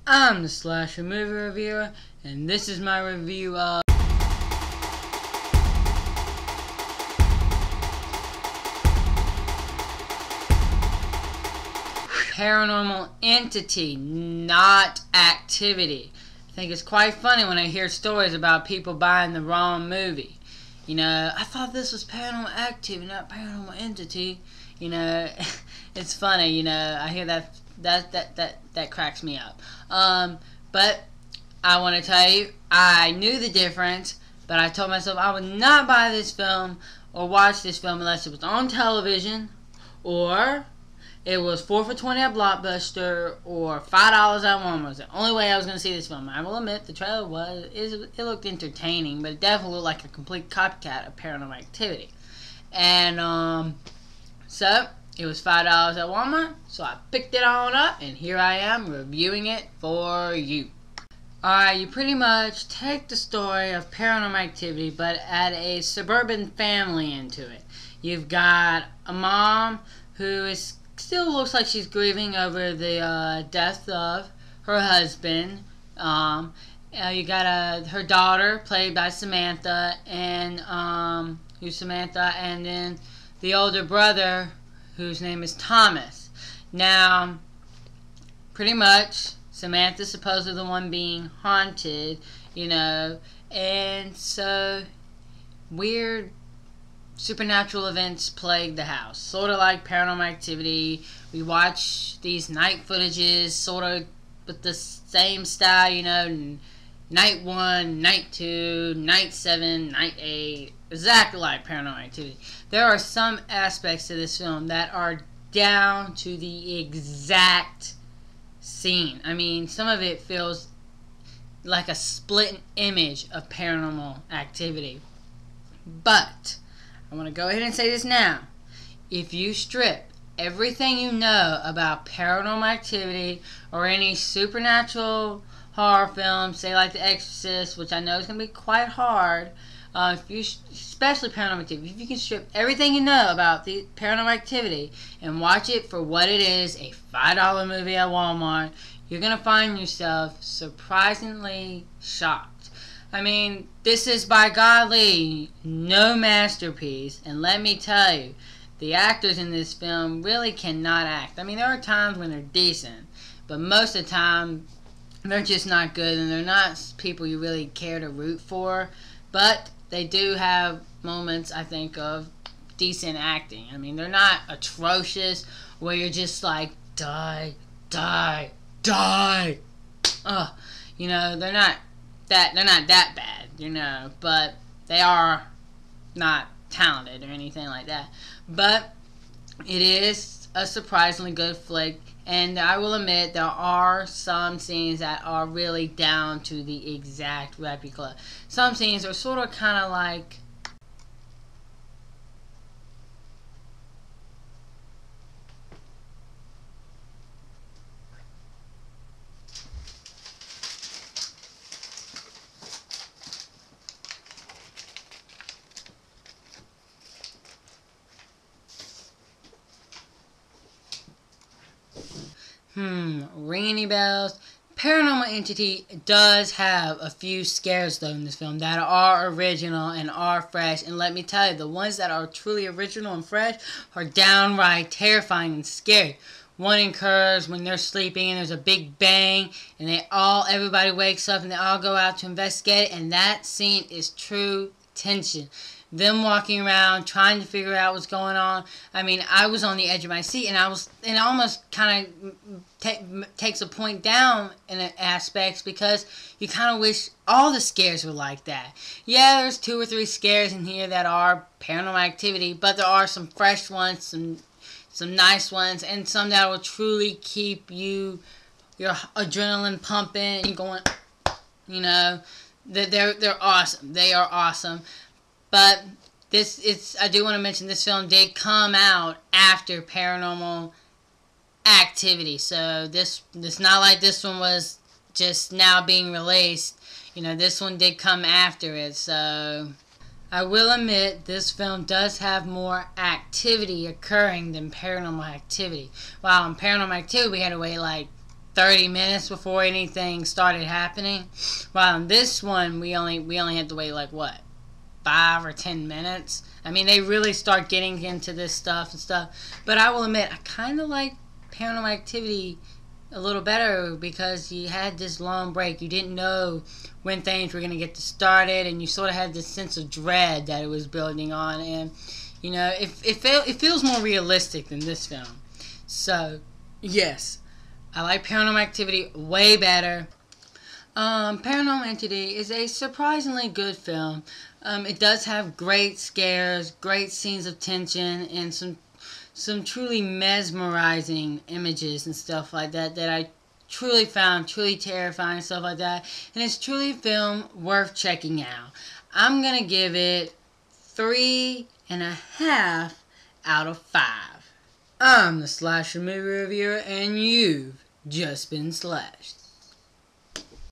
I'm the Slasher Movie Reviewer, and this is my review of Paranormal Entity, not Activity. I think it's quite funny when I hear stories about people buying the wrong movie. You know, I thought this was Paranormal Activity, not Paranormal Entity. You know, it's funny. You know, I hear that cracks me up. But I want to tell you, I knew the difference, but I told myself I would not buy this film or watch this film unless it was on television, or it was 4 for $20 at Blockbuster, or $5 at Walmart. It was the only way I was going to see this film. I will admit the trailer it looked entertaining, but it definitely looked like a complete copycat of Paranormal Activity. And so it was $5 at Walmart, so I picked it on up, and here I am reviewing it for you. Alright, you pretty much take the story of Paranormal Activity, but add a suburban family into it. You've got a mom who still looks like she's grieving over the death of her husband. You got her daughter, played by Samantha, and then the older brother, whose name is Thomas. Now, pretty much, Samantha's supposedly the one being haunted, you know, and so weird supernatural events plague the house, sort of like Paranormal Activity. We watch these night footages, sort of with the same style, you know, night 1, night 2, night 7, night 8, exactly like Paranormal Activity. There are some aspects to this film that are down to the exact scene. I mean, some of it feels like a split image of Paranormal Activity. But I want to go ahead and say this now. If you strip everything you know about Paranormal Activity or any supernatural horror film, say like The Exorcist, which I know is going to be quite hard, especially Paranormal Activity, if you can strip everything you know about the Paranormal Activity and watch it for what it is, a $5 movie at Walmart, you're going to find yourself surprisingly shocked. I mean, this is, by golly, no masterpiece, and let me tell you, the actors in this film really cannot act. I mean, there are times when they're decent, but most of the time, they're just not good, and they're not people you really care to root for, but they do have moments, I think, of decent acting. I mean, they're not atrocious, where you're just like, die, die, die. Ugh. You know, they're not that bad, you know, but they are not talented or anything like that. But it is a surprisingly good flick, and I will admit there are some scenes that are really down to the exact replica. Some scenes are sort of kind of like ring any bells? Paranormal Entity does have a few scares though in this film that are original and are fresh, and let me tell you, the ones that are truly original and fresh are downright terrifying and scary. One occurs when they're sleeping and there's a big bang and everybody wakes up and they all go out to investigate it, and that scene is true tension. Them walking around trying to figure out what's going on. I mean, I was on the edge of my seat, and it almost kind of takes a point down in aspects, because you kind of wish all the scares were like that. Yeah, there's 2 or 3 scares in here that are Paranormal Activity, but there are some fresh ones, some nice ones, and some that will truly keep your adrenaline pumping and you're going, you know, they're awesome. They are awesome. But I do want to mention this film did come out after Paranormal Activity, so it's not like this one was just now being released. You know, this one did come after it, so I will admit this film does have more activity occurring than Paranormal Activity. While in Paranormal Activity we had to wait like 30 minutes before anything started happening. While in this one, we only had to wait like what, 5 or 10 minutes. I mean, they really start getting into this stuff and stuff. But I will admit, I kind of like Paranormal Activity a little better because you had this long break. You didn't know when things were going to get started, and you sort of had this sense of dread that it was building on. And you know, it feels more realistic than this film. So yes, I like Paranormal Activity way better. Paranormal Activity is a surprisingly good film. It does have great scares, great scenes of tension, and some truly mesmerizing images and stuff like that that I truly found truly terrifying and stuff like that. And it's truly a film worth checking out. I'm gonna give it 3.5 out of 5. I'm the Slasher Movie Reviewer, and you've just been slashed.